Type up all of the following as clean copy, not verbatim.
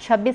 26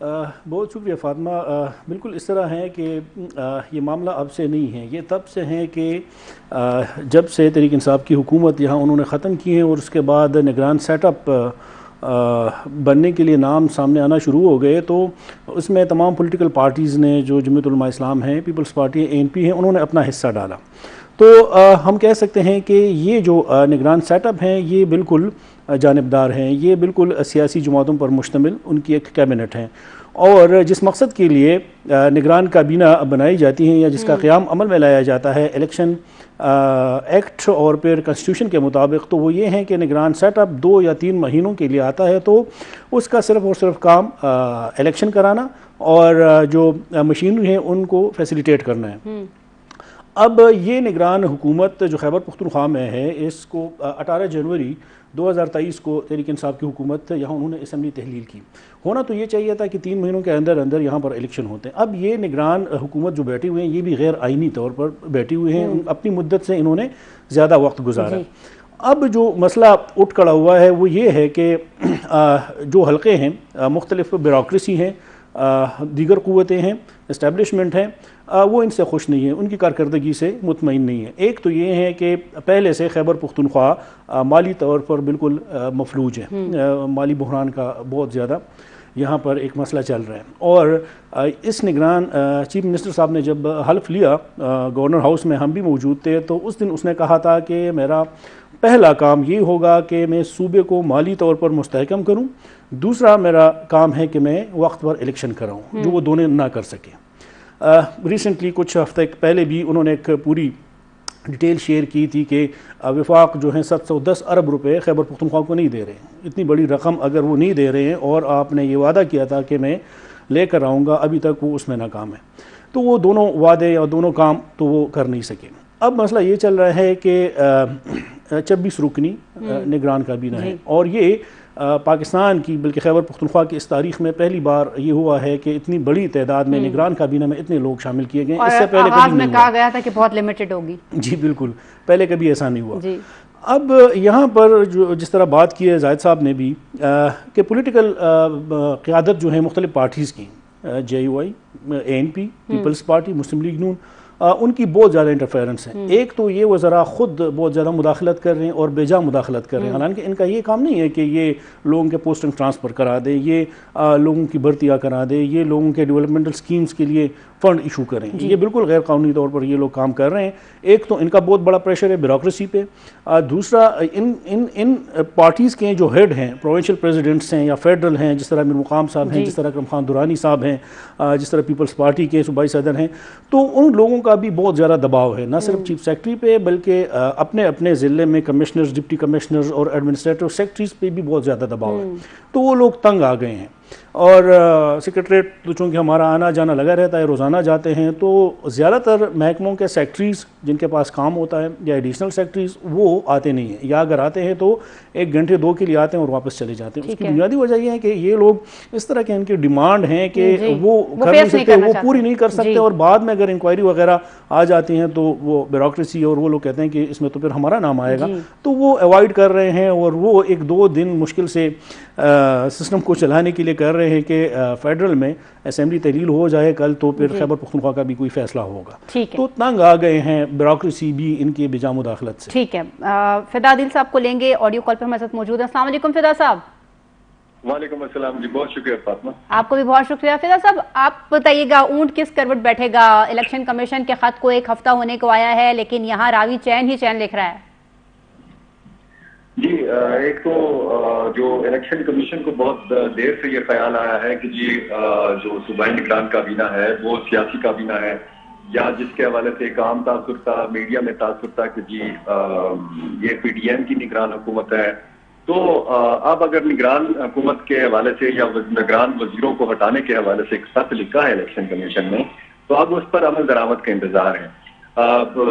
بہت شکریہ فاطمہ. بالکل اس طرح ہے کہ یہ معاملہ اب سے نہیں ہے, یہ تب سے ہے کہ جب سے تحریک انصاف کی حکومت یہاں انہوں نے ختم کی ہے اور اس کے بعد نگران سیٹ اپ بننے کے لیے نام سامنے آنا شروع ہو گئے, تو اس میں تمام پولیٹیکل پارٹیز نے, جو جمعیت علماء اسلام ہیں, پیپلز پارٹی ہے, ANP ہے, انہوں نے اپنا حصہ ڈالا. تو ہم کہہ سکتے ہیں کہ یہ جو نگران سیٹ اپ ہیں یہ بالکل جانبدار ہیں, یہ بالکل سیاسی جماعتوں پر مشتمل ان کی ایک کیبنٹ ہیں, اور جس مقصد کے لیے نگران کابینہ بنائی جاتی ہیں یا جس کا قیام عمل میں لایا جاتا ہے الیکشن ایکٹ اور پھر کنسٹیٹیوشن کے مطابق, تو وہ یہ ہیں کہ نگران سیٹ اپ 2 یا 3 مہینوں کے لیے آتا ہے, تو اس کا صرف اور صرف کام الیکشن کرانا اور جو مشینری ہیں ان کو فیسیلیٹیٹ کرنا ہے. اب یہ نگران حکومت جو خیبر پختونخوا میں ہے, اس کو 18 جنوری 2023 کو تحریک انصاف کی حکومت یہاں انہوں نے اسمبلی تحلیل کی. ہونا تو یہ چاہیے تھا کہ 3 مہینوں کے اندر اندر یہاں پر الیکشن ہوتے ہیں. اب یہ نگران حکومت جو بیٹھے ہوئے ہیں یہ بھی غیر آئینی طور پر بیٹھے ہوئے ہیں, اپنی مدت سے انہوں نے زیادہ وقت گزارا. اب جو مسئلہ اٹھ کھڑا ہوا ہے وہ یہ ہے کہ جو حلقے ہیں, مختلف بیوروکریسی ہیں, دیگر قوتیں ہیں, اسٹیبلشمنٹ ہیں, وہ ان سے خوش نہیں ہیں, ان کی کارکردگی سے مطمئن نہیں ہیں. ایک تو یہ ہے کہ پہلے سے خیبر پختونخوا مالی طور پر بالکل مفلوج ہے, مالی بحران کا بہت زیادہ یہاں پر ایک مسئلہ چل رہا ہے. اور اس نگران چیف منسٹر صاحب نے جب حلف لیا گورنر ہاؤس میں, ہم بھی موجود تھے, تو اس دن اس نے کہا تھا کہ میرا پہلا کام یہ ہوگا کہ میں صوبے کو مالی طور پر مستحکم کروں, دوسرا میرا کام ہے کہ میں وقت پر الیکشن کراؤں, جو وہ دونوں نہ کر سکے. ریسنٹلی کچھ ہفتے پہلے بھی انہوں نے ایک پوری ڈیٹیل شیئر کی تھی کہ وفاق جو ہیں 710 ارب روپے خیبر پختونخوا کو نہیں دے رہے ہیں. اتنی بڑی رقم اگر وہ نہیں دے رہے ہیں اور آپ نے یہ وعدہ کیا تھا کہ میں لے کر آؤں گا, ابھی تک وہ اس میں ناکام ہے, تو وہ دونوں وعدے اور دونوں کام تو وہ کر نہیں سکے. اب مسئلہ یہ چل رہا ہے کہ 26 رکنی نگران کابینہ ہے, اور یہ پاکستان کی بلکہ خیبر پختونخوا کی اس تاریخ میں پہلی بار یہ ہوا ہے کہ اتنی بڑی تعداد میں نگران کابینہ میں اتنے لوگ شامل کیے گئے. اس سے پہلے کبھی نہیں کہا گیا تھا کہ بہت لمیٹڈ ہوگی. جی بالکل, پہلے کبھی ایسا نہیں ہوا. اب یہاں پر جو جس طرح بات کی ہے زاہد صاحب نے بھی کہ پولیٹیکل قیادت جو ہے مختلف پارٹیز کی, JUI, ANP, پیپلز پارٹی, مسلم لیگ نون, ان کی بہت زیادہ انٹرفیرنس ہے. ایک تو یہ وہ ذرا خود بہت زیادہ مداخلت کر رہے ہیں اور بے جا مداخلت کر رہے ہیں, حالانکہ ان کا یہ کام نہیں ہے کہ یہ لوگوں کے پوسٹنگ ٹرانسفر کرا دے, یہ لوگوں کی بھرتیاں کرا دے, یہ لوگوں کے ڈیولپمنٹل سکیمز کے لیے فنڈ ایشو کریں. یہ بالکل غیر قانونی طور پر یہ لوگ کام کر رہے ہیں. ایک تو ان کا بہت بڑا پریشر ہے بیوروکریسی پہ, دوسرا ان پارٹیز کے جو ہیڈ ہیں, پروونشل پریزیڈنٹس ہیں یا فیڈرل ہیں, جس طرح امیر مقام صاحب ہیں, جس طرح اکرم خان دورانی صاحب ہیں, جس طرح پیپلز پارٹی کے صوبائی صدر ہیں, تو ان لوگوں کا بھی بہت زیادہ دباؤ ہے, نہ صرف چیف سیکرٹری پہ بلکہ اپنے اپنے ضلع میں کمشنرز, ڈپٹی کمشنرز اور ایڈمنسٹریٹو سیکرٹریز پہ بھی بہت زیادہ دباؤ ہے. تو وہ لوگ تنگ آ گئے ہیں. اور سیکرٹریٹ تو چونکہ ہمارا آنا جانا لگا رہتا ہے, روزانہ جاتے ہیں, تو زیادہ تر محکموں کے سیکرٹریز جن کے پاس کام ہوتا ہے یا ایڈیشنل سیکرٹریز وہ آتے نہیں ہیں, یا اگر آتے ہیں تو 1 گھنٹے 2 کے لیے آتے ہیں اور واپس چلے جاتے ہیں. اس کی بنیادی وجہ یہ ہے کہ یہ لوگ اس طرح کے ان کی ڈیمانڈ ہیں کہ وہ کر نہیں سکتے, وہ پوری نہیں کر سکتے, اور بعد میں اگر انکوائری وغیرہ آ جاتی ہیں تو وہ بیوروکریسی اور وہ لوگ کہتے ہیں کہ اس میں تو پھر ہمارا نام آئے گا, تو وہ اوائڈ کر رہے ہیں, اور وہ 1-2 دن مشکل سے سسٹم کو چلانے کے لیے کر رہے ہیں کہ فیڈرل میں اسمبلی تحلیل ہو جائے کل, تو پھر خیبر پختونخوا کا بھی کوئی فیصلہ ہوگا. تو تنگ آ گئے ہیں بیوروکریسی بھی ان کی بجا مداخلت سے. ٹھیک ہے, فدا عادل صاحب کو لیں گے, آڈیو کال پر ہمارے ساتھ موجود ہیں. السلام علیکم فدا صاحب. وعلیکم السلام. جی بہت شکریہ فاطمہ. آپ کو بھی بہت شکریہ. فدا صاحب آپ بتائیے گا, اونٹ کس کروٹ بیٹھے گا؟ الیکشن کمیشن کے خط کو 1 ہفتہ ہونے کو آیا ہے, لیکن یہاں راوی چین ہی چین لکھ رہا ہے. جی ایک تو جو الیکشن کمیشن کو بہت دیر سے یہ خیال آیا ہے کہ جی جو صوبائی نگران کابینہ ہے وہ سیاسی کابینہ ہے, یا جس کے حوالے سے ایک عام تاثر تھا, میڈیا میں تاثر تھا کہ جی یہ PDM کی نگران حکومت ہے. تو اب اگر نگران حکومت کے حوالے سے یا نگران وزیروں کو ہٹانے کے حوالے سے ایک خط لکھا ہے الیکشن کمیشن میں, تو اب اس پر عمل درآمد کا انتظار ہے.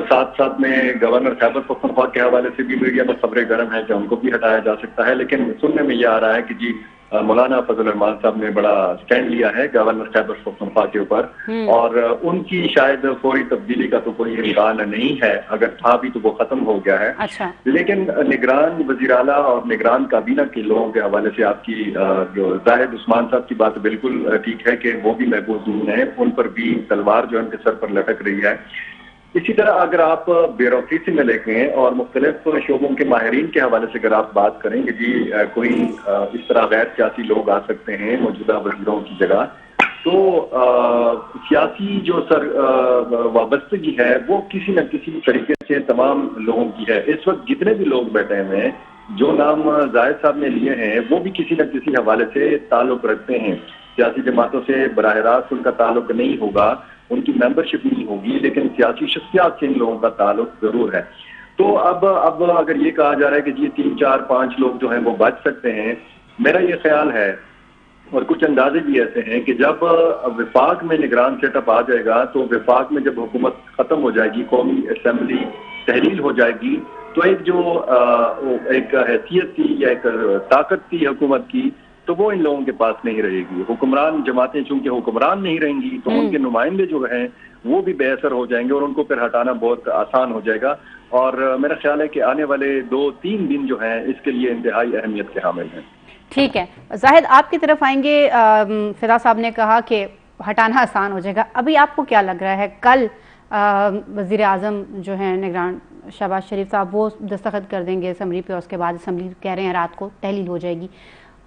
ساتھ ساتھ میں گورنر خیبر پختونخوا کے حوالے سے بھی میڈیا میں خبریں گرم ہیں کہ ان کو بھی ہٹایا جا سکتا ہے, لیکن سننے میں یہ آ رہا ہے کہ جی مولانا فضل الرحمان صاحب نے بڑا سٹینڈ لیا ہے گورنر خیبر پختونخوا کے اوپر، اور ان کی شاید فوری تبدیلی کا تو کوئی امکان نہیں ہے، اگر تھا بھی تو وہ ختم ہو گیا ہے۔ لیکن نگران وزیر اعلیٰ اور نگران کابینہ کے لوگوں کے حوالے سے آپ کی جو زاہد عثمان صاحب کی بات بالکل ٹھیک ہے کہ وہ بھی محفوظ نہیں ہیں، ان پر بھی تلوار جو ان کے سر پر لٹک رہی ہے۔ اسی طرح اگر آپ بیوروکریسی میں دیکھیں اور مختلف شعبوں کے ماہرین کے حوالے سے اگر آپ بات کریں کہ جی کوئی اس طرح غیر سیاسی لوگ آ سکتے ہیں موجودہ وزیروں کی جگہ، تو سیاسی جو وابستگی ہے وہ کسی نہ کسی طریقے سے تمام لوگوں کی ہے۔ اس وقت جتنے بھی لوگ بیٹھے ہوئے ہیں، جو نام زاہد صاحب نے لیے ہیں، وہ بھی کسی نہ کسی حوالے سے تعلق رکھتے ہیں۔ سیاسی جماعتوں سے براہ راست ان کا تعلق نہیں ہوگا، ان کی ممبرشپ نہیں ہوگی، لیکن سیاسی شخصیات سے ان لوگوں کا تعلق ضرور ہے۔ تو اب اگر یہ کہا جا رہا ہے کہ جی 3 4 5 لوگ جو ہیں وہ بچ سکتے ہیں، میرا یہ خیال ہے اور کچھ اندازے بھی ایسے ہیں کہ جب وفاق میں نگران سیٹ اپ آ جائے گا، تو وفاق میں جب حکومت ختم ہو جائے گی، قومی اسمبلی تحلیل ہو جائے گی، تو ایک حیثیت تھی یا ایک طاقت تھی حکومت کی، تو وہ ان لوگوں کے پاس نہیں رہے گی۔ حکمران جماعتیں چونکہ حکمران نہیں رہیں گی، تو ان کے نمائندے جو ہیں وہ بھی بے اثر ہو جائیں گے، اور ان کو پھر ہٹانا بہت آسان ہو جائے گا۔ اور میرا خیال ہے کہ آنے والے 2-3 دن جو ہیں اس کے لیے انتہائی اہمیت کے حامل ہیں۔ ٹھیک ہے، زاہد آپ کی طرف آئیں گے۔ فدا صاحب نے کہا کہ ہٹانا آسان ہو جائے گا، ابھی آپ کو کیا لگ رہا ہے کل وزیر اعظم جو ہیں نگران شہباز شریف صاحب وہ دستخط کر دیں گے اسمبلی پہ، اور اس کے بعد اسمبلی کہہ رہے ہیں رات کو تحلیل ہو جائے گی،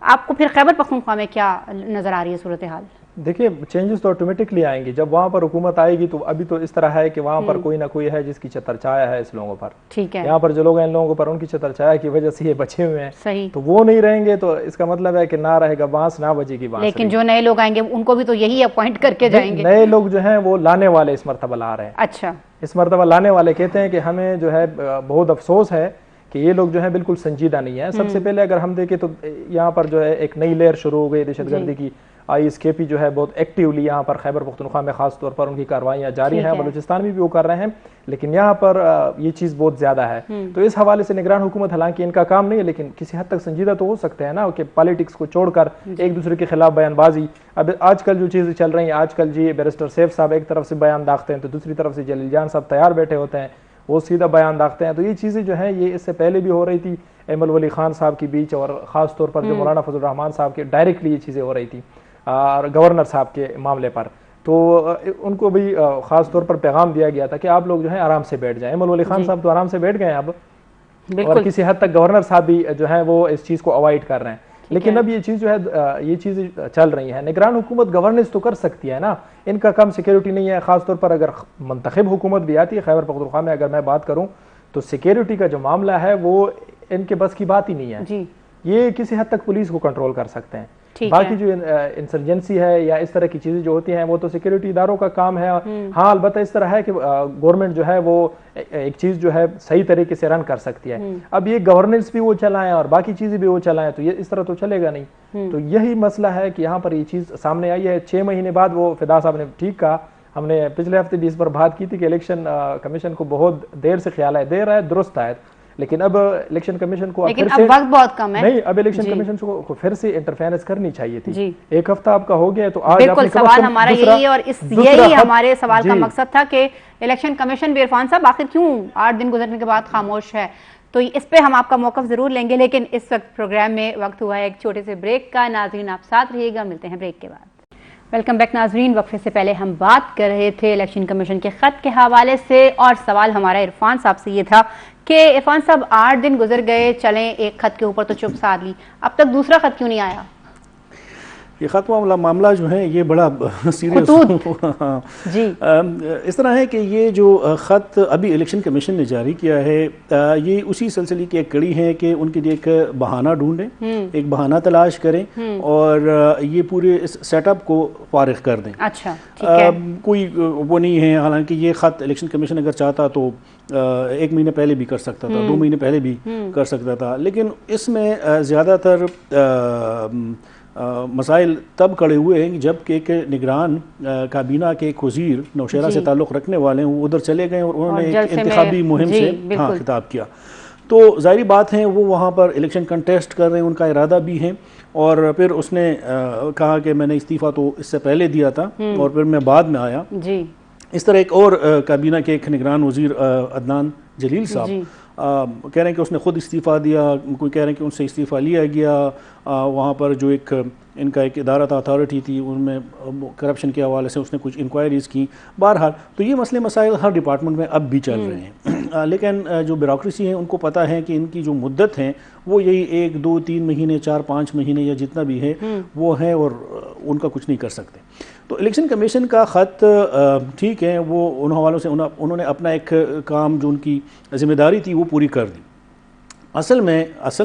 آپ کو پھر خیبر پختونخوا میں کیا نظر آ رہی ہے صورتحال؟ دیکھیے چینجز تو آٹومیٹکلی آئیں گے جب وہاں پر حکومت آئے گی، تو ابھی تو اس طرح ہے کہ وہاں پر کوئی نہ کوئی ہے جس کی چتر چھایا ہے اس لوگوں پر، ٹھیک ہے، یہاں پر جو لوگ ہیں ان لوگوں پر ان کی چتر چھایا کی وجہ سے یہ بچے ہوئے ہیں، صحیح، تو وہ نہیں رہیں گے، تو اس کا مطلب ہے کہ نہ رہے گا بانس نہ بجے گی بانس۔ لیکن جو نئے لوگ آئیں گے ان کو بھی تو یہی اپوائنٹ کر کے جائیں گے، نئے لوگ جو ہیں وہ لانے والے اس مرتبہ لا رہے ہیں۔ اچھا، اس مرتبہ لانے والے کہتے ہیں کہ ہمیں جو ہے بہت افسوس ہے کہ یہ لوگ جو ہیں بالکل سنجیدہ نہیں ہے۔ سب سے پہلے اگر ہم دیکھیں تو یہاں پر جو ہے ایک نئی لہر شروع ہو گئی دہشت گردی کی، ISKP جو ہے بہت ایکٹیولی یہاں پر خیبر پختونخوا میں خاص طور پر ان کی کاروائیاں جاری ہیں، بلوچستان میں بھی وہ کر رہے ہیں، لیکن یہاں پر یہ چیز بہت زیادہ ہے۔ تو اس حوالے سے نگران حکومت، حالانکہ ان کا کام نہیں ہے، لیکن کسی حد تک سنجیدہ تو ہو سکتے ہیں نا کہ پالیٹکس کو چھوڑ کر ایک دوسرے کے خلاف بیان بازی۔ اب آج کل جو چیزیں چل رہی ہیں، آج کل جی بیرسٹر سیف صاحب ایک طرف سے بیان داغتے ہیں تو دوسری طرف سے جلیل جان صاحب تیار بیٹھے ہوتے ہیں، وہ سیدھا بیان داغتے ہیں۔ تو یہ چیزیں جو ہیں یہ اس سے پہلے بھی ہو رہی تھی ایمل ولی خان صاحب کی بیچ، اور خاص طور پر جو مولانا فضل الرحمان صاحب کے ڈائریکٹلی یہ چیزیں ہو رہی تھی اور گورنر صاحب کے معاملے پر، تو ان کو بھی خاص طور پر پیغام دیا گیا تھا کہ آپ لوگ جو ہیں آرام سے بیٹھ جائیں۔ ایمل ولی خان صاحب تو آرام سے بیٹھ گئے ہیں اب، اور کسی حد تک گورنر صاحب بھی جو ہیں وہ اس چیز کو اوائڈ کر رہے ہیں، لیکن اب یہ چیز جو ہے یہ چیزیں چل رہی ہیں۔ نگران حکومت گورننس تو کر سکتی ہے نا، ان کا کم سیکیورٹی نہیں ہے، خاص طور پر اگر منتخب حکومت بھی آتی ہے خیبر پختونخوا میں، اگر میں بات کروں تو سیکیورٹی کا جو معاملہ ہے وہ ان کے بس کی بات ہی نہیں ہے۔ یہ کسی حد تک پولیس کو کنٹرول کر سکتے ہیں، باقی جو انسرجنسی ہے یا اس طرح کی چیزیں جو ہوتی ہیں وہ تو سیکیورٹی اداروں کا کام ہے۔ ہاں البتہ اس طرح ہے کہ گورنمنٹ جو ہے وہ ایک چیز جو ہے صحیح طریقے سے رن کر سکتی ہے۔ اب یہ گورننس بھی وہ چلائیں اور باقی چیزیں بھی وہ چلائیں تو یہ اس طرح تو چلے گا نہیں۔ تو یہی مسئلہ ہے کہ یہاں پر یہ چیز سامنے آئی ہے 6 مہینے بعد۔ وہ فدا صاحب نے ٹھیک کہا، ہم نے پچھلے ہفتے بھی اس پر بات کی تھی کہ الیکشن کمیشن کو بہت دیر سے خیال ہے، دیر ہے درست ہے، لیکن اب الیکشن کمیشن کو وقت بہت کم ہے، نہیں اب الیکشن کمیشن کو پھر سے انٹرفیئرنس کرنی چاہیے تھی۔ ایک ہفتہ آپ کا ہو گیا تو آج بالکل سوال ہمارا یہی ہے، اور یہی ہمارے سوال کا مقصد تھا کہ الیکشن کمیشن بھی عرفان صاحب آخر کیوں 8 دن گزرنے کے بعد خاموش ہے، تو اس پہ ہم آپ کا موقف ضرور لیں گے، لیکن اس وقت پروگرام میں وقت ہوا ہے ایک چھوٹے سے بریک کا۔ ناظرین آپ ساتھ رہیے گا، ملتے ہیں بریک کے بعد۔ ویلکم بیک ناظرین، وقفے سے پہلے ہم بات کر رہے تھے الیکشن کمیشن کے خط کے حوالے سے، اور سوال ہمارا عرفان صاحب سے یہ تھا کہ عرفان صاحب 8 دن گزر گئے، چلیں ایک خط کے اوپر تو چپ سادھ لی، اب تک دوسرا خط کیوں نہیں آیا؟ یہ خط معاملہ جو ہے یہ بڑا سیریس جی اس طرح ہے کہ یہ جو خط ابھی الیکشن کمیشن نے جاری کیا ہے یہ اسی سلسلے کی ایک کڑی ہے کہ ان کے لیے ایک بہانہ ڈھونڈیں، ایک بہانہ تلاش کریں اور یہ پورے اس سیٹ اپ کو فارغ کر دیں۔ اچھا کوئی وہ نہیں ہے، حالانکہ یہ خط الیکشن کمیشن اگر چاہتا تو 1 مہینے پہلے بھی کر سکتا تھا، 2 مہینے پہلے بھی کر سکتا تھا، لیکن اس میں زیادہ تر مسائل تب کھڑے ہوئے ہیں جب کہ ایک نگران کابینہ کے ایک وزیر نوشہرہ سے تعلق رکھنے والے ہیں، وہ ادھر چلے گئے اور انہوں نے ایک انتخابی مہم سے خطاب کیا۔ تو ظاہری بات ہے وہ وہاں پر الیکشن کنٹیسٹ کر رہے ہیں، ان کا ارادہ بھی ہے، اور پھر اس نے کہا کہ میں نے استعفیٰ تو اس سے پہلے دیا تھا اور پھر میں بعد میں آیا. جی اس طرح ایک اور کابینہ کے ایک نگران وزیر عدنان جلیل صاحب کہہ رہے ہیں کہ اس نے خود استعفیٰ دیا، کوئی کہہ رہے ہیں کہ ان سے استعفیٰ لیا گیا. وہاں پر جو ایک ان کا ایک ادارہ تھا، اتھارٹی تھی، ان میں کرپشن کے حوالے سے اس نے کچھ انکوائریز کی. بہرحال تو یہ مسئلے مسائل ہر ڈپارٹمنٹ میں اب بھی چل رہے ہیں، لیکن جو بیوروکریسی ہے ان کو پتہ ہے کہ ان کی جو مدت ہے وہ یہی 1 2 3 مہینے 4 5 مہینے یا جتنا بھی ہے وہ ہے، اور ان کا کچھ نہیں کر سکتے. تو الیکشن کمیشن کا خط ٹھیک ہے، وہ ان حوالوں سے انہوں نے اپنا ایک کام جو ان کی ذمہ داری تھی وہ پوری کر دی. اصل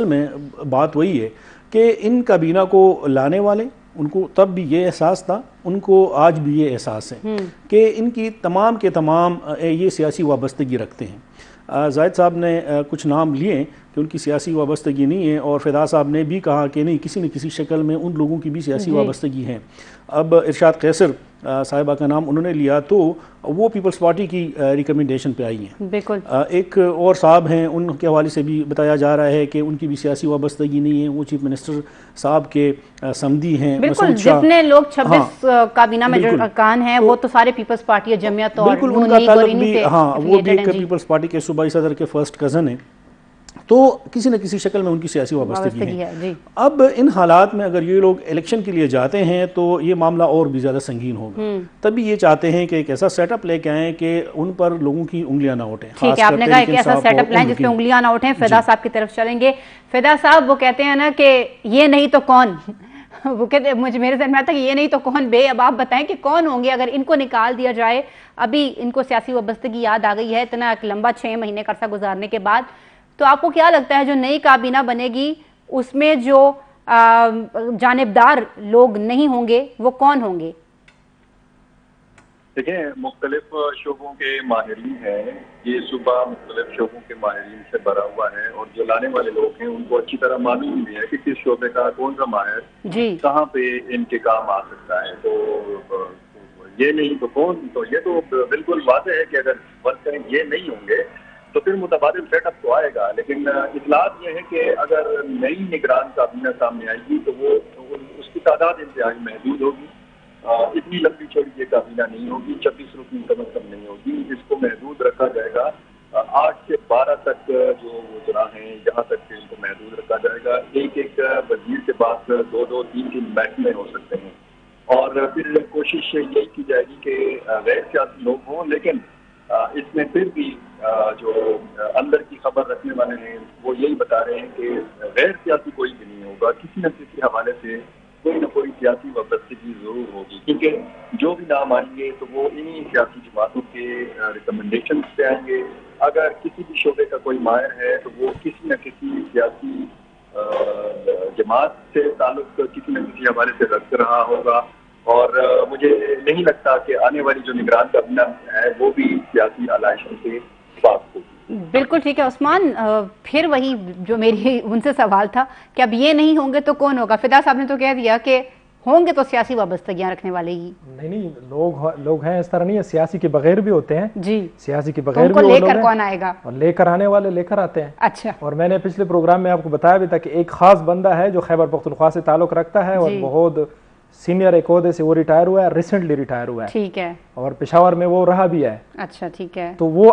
میں بات وہی ہے کہ ان کابینہ کو لانے والے، ان کو تب بھی یہ احساس تھا، ان کو آج بھی یہ احساس ہے کہ ان کی تمام کے تمام یہ سیاسی وابستگی رکھتے ہیں. زاہد صاحب نے کچھ نام لیے کہ ان کی سیاسی وابستگی نہیں ہے، اور فدا صاحب نے بھی کہا کہ نہیں، کسی نہ کسی شکل میں ان لوگوں کی بھی سیاسی وابستگی ہے. اب ارشاد قیصر صاحبہ کا نام انہوں نے لیا تو وہ پیپلز پارٹی کی ریکمنڈیشن پہ آئی ہیں. بالکل. ایک اور صاحب ہیں، ان کے حوالے سے بھی بتایا جا رہا ہے کہ ان کی بھی سیاسی وابستگی نہیں ہے، وہ چیف منسٹر صاحب کے سمدی ہیں. بالکل، جتنے لوگ 26 کابینہ میں جو ارکان ہیں وہ تو سارے پیپلز پارٹی اور جمعیت اور بالکل ان کا تعلق بھی، ہاں وہ بھی ایک پیپلز پارٹی کے صوبائی صدر کے فرسٹ کزن ہیں، تو کسی نہ کسی شکل میں ان کی سیاسی وابستگی ہے. اب ان حالات میں اگر یہ لوگ الیکشن کے لیے جاتے ہیں تو یہ معاملہ اور بھی زیادہ سنگین ہوگا. تبھی یہ چاہتے ہیں کہ ایک ایسا سیٹ اپ لے کے آئیں کہ ان پر لوگوں کی انگلیاں نہ اٹھیں. ٹھیک ہے، آپ نے کہا ایک ایسا سیٹ اپ لائیں جس پہ انگلیاں نہ اٹھیں. فدا صاحب کی طرف چلیں گے. فدا صاحب وہ کہتے ہیں نا کہ یہ نہیں تو کون، وہ کہتے مجھے میرے ذہن میں آتا ہے کہ یہ نہیں تو کون بے. اب آپ بتائیں کہ کون ہوں گے اگر ان کو نکال دیا جائے. ابھی ان کو سیاسی وابستگی یاد آ گئی ہے اتنا ایک لمبا 6 مہینے کا عرصہ گزارنے کے بعد. تو آپ کو کیا لگتا ہے جو نئی کابینہ بنے گی اس میں جو جانبدار لوگ نہیں ہوں گے وہ کون ہوں گے؟ دیکھیں، مختلف شعبوں کے ماہرین ہیں، یہ صوبہ مختلف شعبوں کے ماہرین سے بھرا ہوا ہے، اور جو لانے والے لوگ ہیں ان کو اچھی طرح معلوم بھی ہے کہ کس شعبے کا کون سا ماہر کہاں پہ ان کے کام آ سکتا ہے. تو یہ نہیں تو کون، تو یہ تو بالکل واضح ہے کہ اگر ورکر یہ نہیں ہوں گے تو پھر متبادل سیٹ اپ تو آئے گا. لیکن اطلاعات یہ ہے کہ اگر نئی نگران کابینہ سامنے آئے گی تو وہ اس کی تعداد انتہائی محدود ہوگی. اتنی لمبی چوڑی یہ کابینہ نہیں ہوگی، 26 رکن کم از کم نہیں ہوگی. اس کو محدود رکھا جائے گا. 8 سے 12 تک جو وزراء ہیں یہاں تک ان کو محدود رکھا جائے گا. ایک وزیر کے پاس 2 3 محکمے ہو سکتے ہیں، اور پھر کوشش یہی کی جائے گی کہ غیر سیاسی لوگ ہوں. لیکن اس میں پھر بھی جو اندر کی خبر رکھنے والے ہیں وہ یہی بتا رہے ہیں کہ غیر سیاسی کوئی بھی نہیں ہوگا. کسی نہ کسی حوالے سے کوئی نہ کوئی سیاسی وابستگی ضرور ہوگی، کیونکہ جو بھی نام آئیں گے تو وہ انہی سیاسی جماعتوں کے ریکمنڈیشن سے آئیں گے. اگر کسی بھی شعبے کا کوئی ماہر ہے تو وہ کسی نہ کسی سیاسی جماعت سے تعلق کسی نہ کسی حوالے سے رکھ رہا ہوگا. اور مجھے نہیں لگتا کہ آنے والی جو نگران کابینہ ہے وہ بھی سیاسی علائشوں سے پاک ہوگی. بالکل ٹھیک ہے عثمان. پھر وہی جو میری ان سے سوال تھا کہ اب یہ نہیں ہوں گے تو کون ہوگا. فدا صاحب نے تو کہہ دیا کہ ہوں گے تو سیاسی وابستگیاں رکھنے والے ہی. نہیں لوگ ہیں اس طرح نہیں ہے، سیاسی کے بغیر بھی ہوتے ہیں. جی، سیاسی کے بغیر بھی لے کر کون آئے گا؟ اور لے کر آنے والے لے کر آتے ہیں. اچھا. اور میں نے پچھلے پروگرام میں آپ کو بتایا بھی تھا کہ ایک خاص بندہ ہے جو خیبر پختونخوا سے تعلق رکھتا ہے اور بہت سینئر ایک عہدے سے وہ ریٹائر ہوا ہے، ریسنٹلی ریٹائر ہوا ہے. ٹھیک ہے. اور پشاور میں وہ رہا بھی ہے. اچھا ٹھیک ہے. تو وہ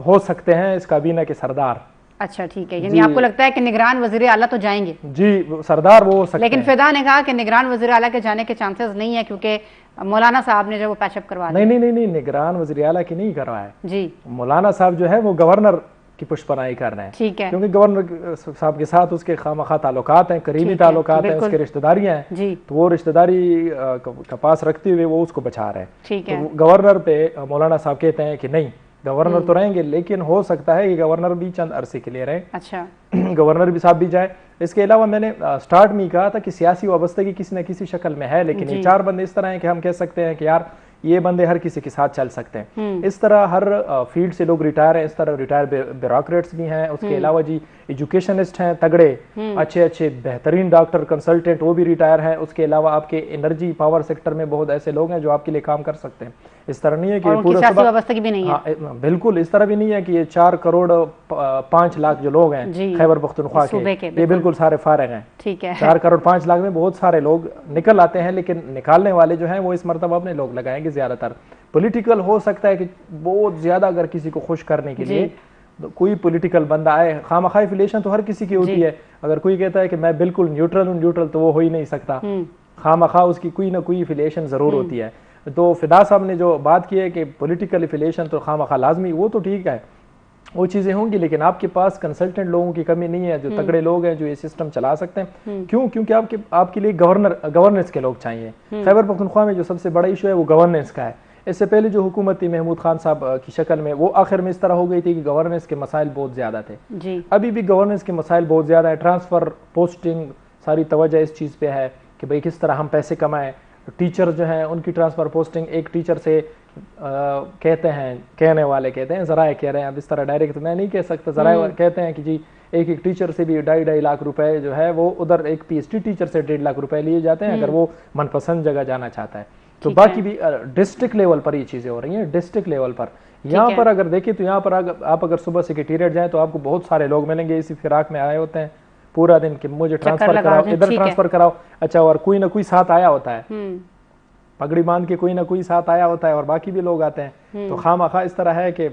ہو سکتے ہیں اس کابینہ کے سردار. اچھا ٹھیک ہے، یعنی آپ کو لگتا ہے کہ نگران وزیر اعلیٰ تو جائیں گے؟ جی سردار وہ ہو سکتے ہیں. لیکن فدا نے کہا کہ نگران وزیر اعلیٰ کے جانے کے چانسز نہیں ہے کیونکہ مولانا صاحب نے جو وہ پیچ اپ کروا دیا. نہیں نگران وزیر اعلیٰ کی نہیں کروایا. جی، مولانا صاحب جو ہے وہ گورنر کی پشت پناہی کر رہے ہیں. ٹھیک ہے. کیونکہ گورنر صاحب کے ساتھ اس کے خواہ تعلقات ہیں، قریبی تعلقات ہیں، اس کے رشتہ داریاں ہیں. جی، تو وہ رشتہ داری کا پاس رکھتے ہوئے وہ اس کو بچا رہے ہیں. ٹھیک ہے. گورنر پہ مولانا صاحب کہتے ہیں کہ نہیں، گورنر تو رہیں گے لیکن ہو سکتا ہے کہ گورنر بھی چند عرصے کے لیے رہیں. اچھا. گورنر بھی صاحب بھی جائے. اس کے علاوہ میں نے سٹارٹ میں کہا تھا کہ سیاسی وابستگی کسی نہ کسی شکل میں ہے، لیکن یہ 4 بندے اس طرح ہیں کہ ہم کہہ سکتے ہیں کہ یار یہ بندے ہر کسی کے ساتھ چل سکتے ہیں. اس طرح ہر فیلڈ سے لوگ ریٹائر ہیں، اس طرح ریٹائر بیوروکریٹس بھی ہیں. اس کے علاوہ جی ایجوکیشنسٹ ہیں تگڑے اچھے بہترین ڈاکٹر کنسلٹنٹ، وہ بھی ریٹائر ہیں. اس کے علاوہ آپ کے انرجی پاور سیکٹر میں بہت ایسے لوگ ہیں جو آپ کے لیے کام کر سکتے ہیں. اس طرح نہیں ہے کہ پورا سیاسی وابستگی بھی نہیں ہے. بالکل اس طرح بھی نہیں ہے کہ یہ 4 کروڑ 5 لاکھ جو لوگ ہیں خیبر پختونخوا کے یہ بالکل سارے فارغ ہیں. ٹھیک ہے, 4 کروڑ 5 لاکھ میں بہت سارے لوگ نکل آتے ہیں, لیکن نکالنے والے جو ہیں وہ اس مرتبہ اپنے لوگ لگائیں گے زیادہ تر. پولیٹیکل ہو سکتا ہے کہ بہت زیادہ اگر کسی کو خوش کرنے کے لیے کوئی پولیٹیکل بندہ آئے, خواہ افیلیشن تو ہر کسی کی ہوتی ہے, اگر کوئی کہتا ہے کہ میں بالکل نیوٹرل ہوں, نیوٹرل تو وہ ہو ہی نہیں سکتا, خواہ اس کی کوئی نہ کوئی افیلیشن ضرور ہوتی ہے. تو فدا صاحب نے جو بات کی ہے کہ پولیٹیکل افیلیشن تو خواہ لازمی, وہ تو ٹھیک ہے, وہ چیزیں ہوں گی, لیکن آپ کے پاس کنسلٹنٹ لوگوں کی کمی نہیں ہے جو تگڑے لوگ ہیں جو یہ سسٹم چلا سکتے ہیں. کیوں؟ کیونکہ آپ کے لیے گورننس کے لوگ چاہیے. خیبر پختونخوا میں جو سب سے بڑا ایشو ہے وہ گورننس کا ہے. اس سے پہلے جو حکومت تھی محمود خان صاحب کی شکل میں, وہ آخر میں اس طرح ہو گئی تھی کہ گورننس کے مسائل بہت زیادہ تھے. ابھی بھی گورننس کے مسائل بہت زیادہ ہیں. ٹرانسفر, پوسٹنگ, ساری توجہ اس چیز پہ ہے کہ بھئی کس طرح ہم پیسے کمائیں. ٹیچر جو ہیں ان کی ٹرانسفر پوسٹنگ, ایک ٹیچر سے کہنے والے کہتے ہیں, ذرائع کہہ رہے ہیں, اب اس طرح ڈائریکٹ میں نہیں کہہ سکتا, ذرائع کہتے ہیں کہ جی ایک ٹیچر سے بھی 2.5 لاکھ روپے جو ہے وہ ادھر ایک پی ایچ ڈی ٹیچر سے 1.5 لاکھ روپے لیے جاتے ہیں اگر وہ من پسند جگہ جانا چاہتا ہے. تو باقی بھی ڈسٹرکٹ لیول پر یہ چیزیں ہو رہی ہیں, ڈسٹرکٹ لیول پر. یہاں پر اگر دیکھیں تو یہاں پر آپ اگر صبح سیکریٹریٹ جائیں تو آپ کو بہت سارے لوگ ملیں گے اسی فراق میں آئے ہوتے ہیں پورا دن کہ مجھے ٹرانسفر کراؤ, ادھر ٹرانسفر کراؤ. اچھا, اور کوئی نہ کوئی ساتھ آیا ہوتا ہے, پگڑی باندھ کے کوئی نہ کوئی ساتھ آیا ہوتا ہے, اور باقی بھی لوگ آتے ہیں. تو خواہ اس طرح ہے کہ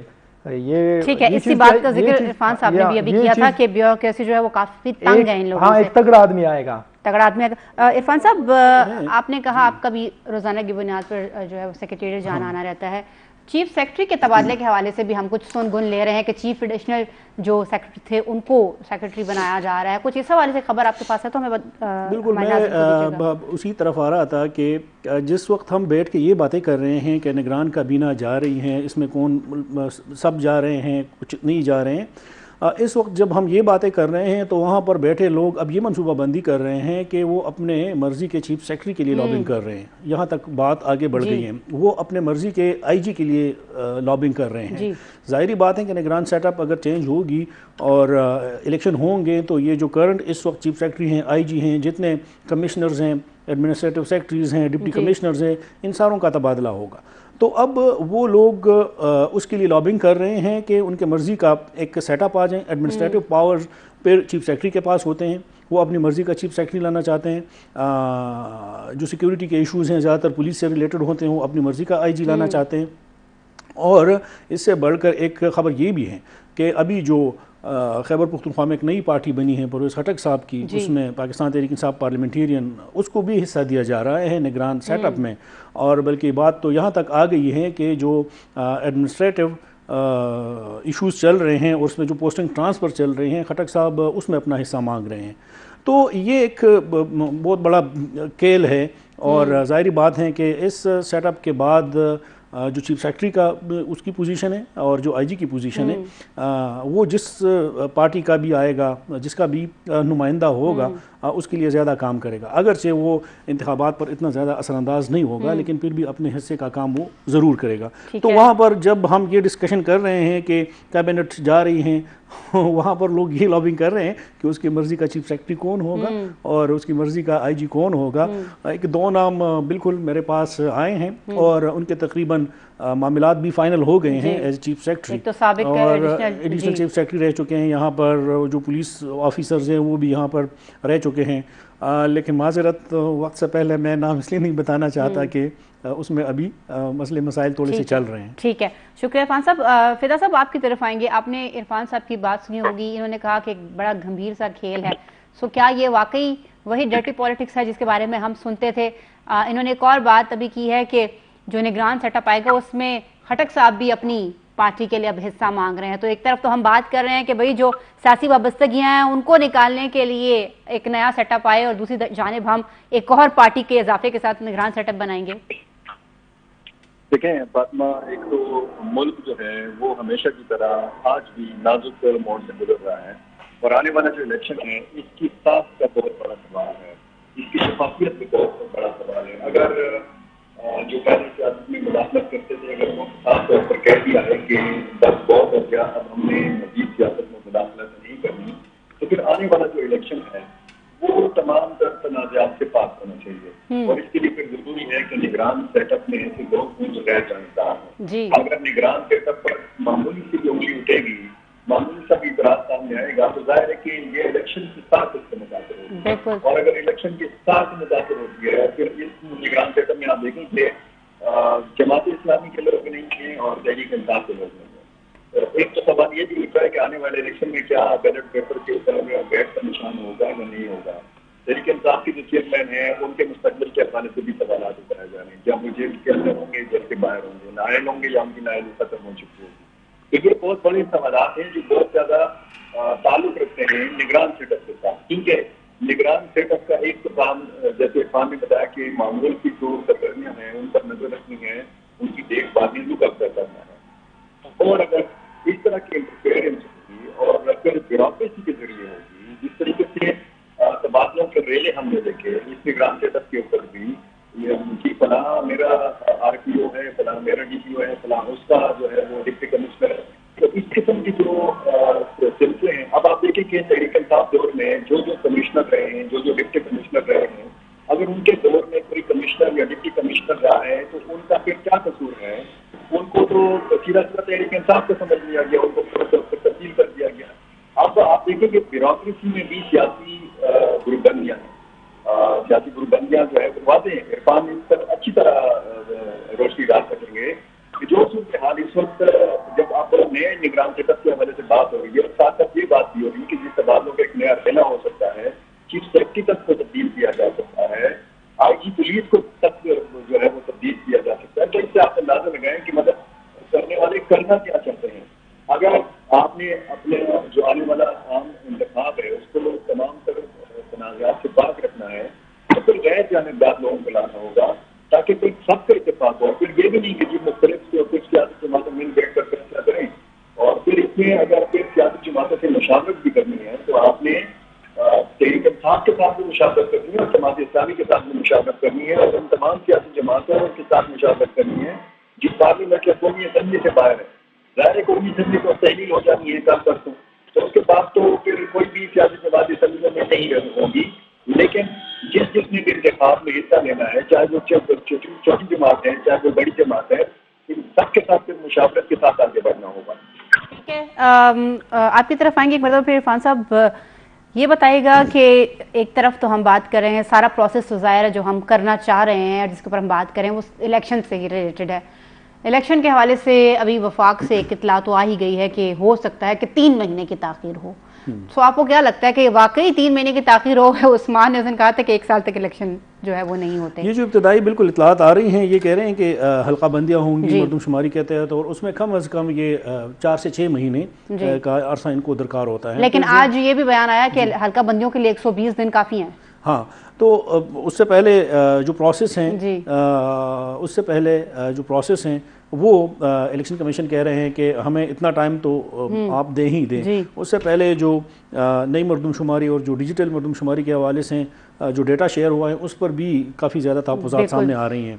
یہ ٹھیک ہے. اسی بات کا ذکر عرفان صاحب نے بھی ابھی کیا تھا کہ بیوروکریسی جو ہے وہ کافی تنگ ہے ان لوگوں سے. ہاں, ایک تگڑا آدمی آئے گا, تگڑا آدمی آئے گا. عرفان صاحب, آپ نے کہا آپ کا بھی روزانہ کی بنیاد پر جو ہے وہ سیکریٹریٹ جانا آنا رہتا ہے. چیف سیکرٹری کے تبادلے کے حوالے سے بھی ہم کچھ سن گن لے رہے ہیں کہ چیف ایڈیشنل جو سیکرٹری تھے ان کو سیکرٹری بنایا جا رہا ہے. کچھ اس حوالے سے خبر آپ کے پاس ہے تو ہمیں بالکل, میں اسی طرف آ رہا تھا کہ جس وقت ہم بیٹھ کے یہ باتیں کر رہے ہیں کہ نگران کابینہ جا رہی ہیں, اس میں کون سب جا رہے ہیں, کچھ نہیں جا رہے ہیں, اس وقت جب ہم یہ باتیں کر رہے ہیں تو وہاں پر بیٹھے لوگ اب یہ منصوبہ بندی کر رہے ہیں کہ وہ اپنے مرضی کے چیف سیکرٹری کے لیے لابنگ کر رہے ہیں. یہاں تک بات آگے بڑھ گئی ہے, وہ اپنے مرضی کے آئی جی کے لیے لابنگ کر رہے ہیں. ظاہری بات ہے کہ نگران سیٹ اپ اگر چینج ہوگی اور الیکشن ہوں گے تو یہ جو کرنٹ اس وقت چیف سیکرٹری ہیں, آئی جی ہیں, جتنے کمشنرز ہیں, ایڈمنسٹریٹو سیکرٹریز ہیں, ڈپٹی کمشنرز ہیں, ان ساروں کا تبادلہ ہوگا. تو اب وہ لوگ اس کے لیے لابنگ کر رہے ہیں کہ ان کے مرضی کا ایک سیٹ اپ آ جائیں. ایڈمنسٹریٹو پاورز پھر چیف سیکرٹری کے پاس ہوتے ہیں, وہ اپنی مرضی کا چیف سیکرٹری لانا چاہتے ہیں. جو سیکیورٹی کے ایشوز ہیں زیادہ تر پولیس سے ریلیٹڈ ہوتے ہیں, وہ اپنی مرضی کا آئی جی لانا چاہتے ہیں. اور اس سے بڑھ کر ایک خبر یہ بھی ہے کہ ابھی جو خیبر پختونخوا میں ایک نئی پارٹی بنی ہے پرویز خٹک صاحب کی, اس میں پاکستان تحریک انصاف پارلیمنٹیرین, اس کو بھی حصہ دیا جا رہا ہے نگران سیٹ اپ میں. اور بلکہ بات تو یہاں تک آ گئی ہے کہ جو ایڈمنسٹریٹو ایشوز چل رہے ہیں اور اس میں جو پوسٹنگ ٹرانسفر چل رہے ہیں, خٹک صاحب اس میں اپنا حصہ مانگ رہے ہیں. تو یہ ایک بہت بڑا کھیل ہے, اور ظاہری بات ہے کہ اس سیٹ اپ کے بعد جو چیف سیکرٹری کا اس کی پوزیشن ہے اور جو آئی جی کی پوزیشن ہے, وہ جس پارٹی کا بھی آئے گا, جس کا بھی نمائندہ ہوگا, اس کے لیے زیادہ کام کرے گا. اگرچہ وہ انتخابات پر اتنا زیادہ اثر انداز نہیں ہوگا, لیکن پھر بھی اپنے حصے کا کام وہ ضرور کرے گا. تو وہاں پر جب ہم یہ ڈسکشن کر رہے ہیں کہ کیبنٹ جا رہی ہیں, وہاں پر لوگ یہ لابنگ کر رہے ہیں کہ اس کی مرضی کا چیف سیکرٹری کون ہوگا اور اس کی مرضی کا آئی جی کون ہوگا. ایک 2 نام بالکل میرے پاس آئے ہیں اور ان کے تقریباً معاملات بھی فائنل ہو گئے ہیں ایز چیف سیکرٹری, اور ایڈیشنل چیف سیکرٹری رہ چکے ہیں. یہاں پر جو پولیس آفیسرز ہیں وہ بھی یہاں پر رہ چکے ہیں. لیکن معذرت وقت سے پہلے میں نام اس لیے نہیں بتانا چاہتا کہ اس میں ابھی مسئلے مسائل تھوڑے سے چل رہے ہیں. ٹھیک ہے, شکریہ عرفان صاحب. فدا صاحب آپ کی طرف آئیں گے. آپ نے عرفان صاحب کی بات سنی ہوگی, انہوں نے کہا کہ ایک بڑا گمبھیر سا کھیل ہے. سو کیا یہ واقعی وہی ڈرٹی پالیٹکس ہے جس کے بارے میں ہم سنتے تھے؟ انہوں نے ایک اور بات ابھی کی ہے کہ جو نگران سیٹ اپ آئے گا اس میں خٹک صاحب بھی اپنی پارٹی کے لیے اب حصہ مانگ رہے ہیں. تو ایک طرف تو ہم بات کر رہے ہیں کہ بھئی جو سیاسی وابستگیاں ہیں ان کو نکالنے کے لیے ایک نیا سیٹ اپ آئے, اور دوسری جانب ہم ایک اور پارٹی کے اضافے کے ساتھ نگران سیٹ اپ بنائیں گے. دیکھیں فاطمہ, ایک تو ملک جو ہے وہ ہمیشہ کی طرح آج بھی نازک موڑ سے گزر رہا ہے, اور آنے والا جو الیکشن ہے اس کی صاف کا بہت بڑا سوال ہے, اس کی شفافیت بھی بہت بڑا سوال ہے. اگر جو پہلے سیاست میں مداخلت کرتے تھے, اگر وہ خاص طور پر کہہ دیا ہے کہ بس بہت ہو گیا, اب ہم نے مزید سیاست میں مداخلت نہیں کرنی, تو پھر آنے والا جو الیکشن ہے وہ وہ تمام تر تنازعات سے پاک ہونا چاہیے، اور اس کے لیے پھر ضروری ہے کہ نگران سیٹ اپ میں ایسے لوگ ہوں جو غیر جانبدار ہوں۔ اگر نگران سیٹ اپ پر معمولی سی بھی انگلی اٹھے گی، معمولی سا بھی اعتراض سامنے آئے گا، تو ظاہر ہے کہ یہ الیکشن کی ساتھ اس سے متاثر ہوگی، اور اگر الیکشن کے ساتھ متاثر ہوتی ہے پھر اس نگران سیٹ اپ میں آپ دیکھیں کہ جماعت اسلامی کے لوگ نہیں ہیں اور تحریک انصاف کے لوگ نہیں ہیں۔ ایک تو سوال یہ بھی اٹھا ہے کہ آنے والے الیکشن میں کیا بیلٹ پیپر کے اوپر بیٹ کا نشان ہوگا یا نہیں ہوگا۔ تحریک انصاف کے جو چیئرمین ہیں ان کے مستقبل کے حوالے سے بھی سوالات اٹھائے جا رہے ہیں، کیا وہ جیل کے اندر ہوں گے، جیل کے باہر ہوں گے، نائل ہوں گے یا ان کی نائل ختم ہو چکی ہوگی۔ یہ بہت بڑے سوالات ہیں جو بہت زیادہ تعلق رکھتے ہیں نگران سیٹ اپ کے ساتھ، کیونکہ نگران سیٹ اپ کا ایک تو کام جیسے عرفان نے بتایا کہ معمول کی جو سرگرمیاں ہیں ان پر نظر رکھنی ہے، ان کی دیکھ بھال بھی قبضہ کرنا ہے، اور اگر اس طرح کی انٹرفیئرنس ہوگی اور پھر بیوروکریسی کے ذریعے ہوگی، جس طریقے سے تبادلوں کے ریلے ہم نے دیکھے اس نگران سیٹ اپ کے اوپر بھی، کہ فلاں میرا آر پی او ہے، فلاں میرا ڈی پی او ہے، فلاں اس کا جو ہے وہ ڈپٹی کمشنر ہے، تو اس قسم کی جو سلسلے ہیں اب آپ دیکھیں کہ تحریک انصاف دور میں جو کمشنر رہے ہیں، جو ڈپٹی کمشنر رہے ہیں، اگر ان کے دور میں کوئی کمشنر یا ڈپٹی کمشنر رہا ہے تو ان کا پھر کیا قصور ہے؟ ان کو تو سیدھا سیدھا تحریک انصاف کو سمجھ لیا گیا، ان کو تبدیل کر دیا گیا۔ اب آپ دیکھیں کہ بیوروکریسی میں بھی سیاسی گروبندیاں ہیں، سیاسی گروبندیاں جو ہے واضح ہیں، عرفان اس پر اچھی طرح روشنی ڈال سکیں گے کہ جو صورتحال اس وقت جب آپ نئے نگران سیٹ اپ کے حوالے سے بات ہو رہی ہے، اور ساتھ ساتھ یہ بات بھی ہو رہی ہے کہ جس تبادلوں کا ایک نیا ریلا ہو سکتا ہے، چیف سیکرٹری تک کو تبدیل کیا جا سکتا ہے، آئی جی پولیس کو تک جو ہے وہ تبدیل کیا جا سکتا ہے، تو اس سے آپ اندازہ لگائیں کہ مطلب کرنے والے کرنا کیا چاہتے ہیں۔ اگر آپ نے اپنے جو آنے والا عام انتخاب ہے اس کو تمام تر تنازعات سے پاک رکھنا ہے تو پھر غیر جانبدار لوگوں کو لانا ہوگا تاکہ کوئی سب کا اتفاق ہو، پھر یہ بھی نہیں کہ جی مختلف کچھ سیاسی جماعتیں مل بیٹھ کر فیصلہ کریں، اور پھر اس میں اگر پھر سیاسی جماعتوں سے مشاورت بھی کرنی ہے تو آپ نے تحریک انصاف کے ساتھ بھی مشاورت کرنی ہے اور جماعت اسلامی کے ساتھ بھی مشاورت کرنی ہے، اور ان تمام سیاسی جماعتوں کے ساتھ مشاورت کرنی ہے جس پارلیمنٹ یا قومی اسمبلی سے باہر ہے۔ ظاہر ہے قومی اسمبلی کو تحلیل ہو جانی ہے کل پرسوں، تو اس کے بعد تو پھر کوئی بھی سیاسی جماعت اسمبلی میں نہیں ہوگی، لیکن جس نے بھی انتخاب میں حصہ لینا ہے، چاہے وہ چھوٹی جماعت ہے چاہے وہ بڑی جماعت ہے، سب کے ساتھ پھر مشاورت کے ساتھ آگے بڑھنا ہوگا۔ ٹھیک ہے، آپ کی طرف آئیں گے ایک مرتبہ پھر عرفان صاحب یہ بتائیے گا کہ ایک طرف تو ہم بات کر رہے ہیں سارا پروسیس تو ظاہر ہے جو ہم کرنا چاہ رہے ہیں اور جس کے اوپر ہم بات کریں وہ الیکشن سے ہی ریلیٹڈ ہے، الیکشن کے حوالے سے ابھی وفاق سے ایک اطلاع تو آ ہی گئی ہے کہ ہو سکتا ہے کہ 3 مہینے کی تاخیر ہو، تو آپ کو کیا لگتا ہے کہ واقعی 3 مہینے کی تاخیر ہو؟ عثمان نے اس نے کہا تھا کہ 1 سال تک الیکشن جو ہے وہ نہیں ہوتے۔ یہ جو ابتدائی بالکل اطلاعات آ رہی ہیں یہ کہہ رہے ہیں کہ حلقہ بندیاں ہوں گی مردم شماری کے تحت، اور اس میں کم از کم یہ 4 سے 6 مہینے کا عرصہ ان کو درکار ہوتا ہے، لیکن آج یہ بھی بیان آیا کہ حلقہ بندیوں کے لیے 120 دن کافی ہیں۔ ہاں، تو اس سے پہلے جو پروسیس ہیں وہ الیکشن کمیشن کہہ رہے ہیں کہ ہمیں اتنا ٹائم تو آپ دیں ہی دیں۔ اس سے پہلے جو نئی مردم شماری اور جو ڈیجیٹل مردم شماری کے حوالے سے جو ڈیٹا شیئر ہوا ہے اس پر بھی کافی زیادہ تحفظات سامنے آ رہی ہیں۔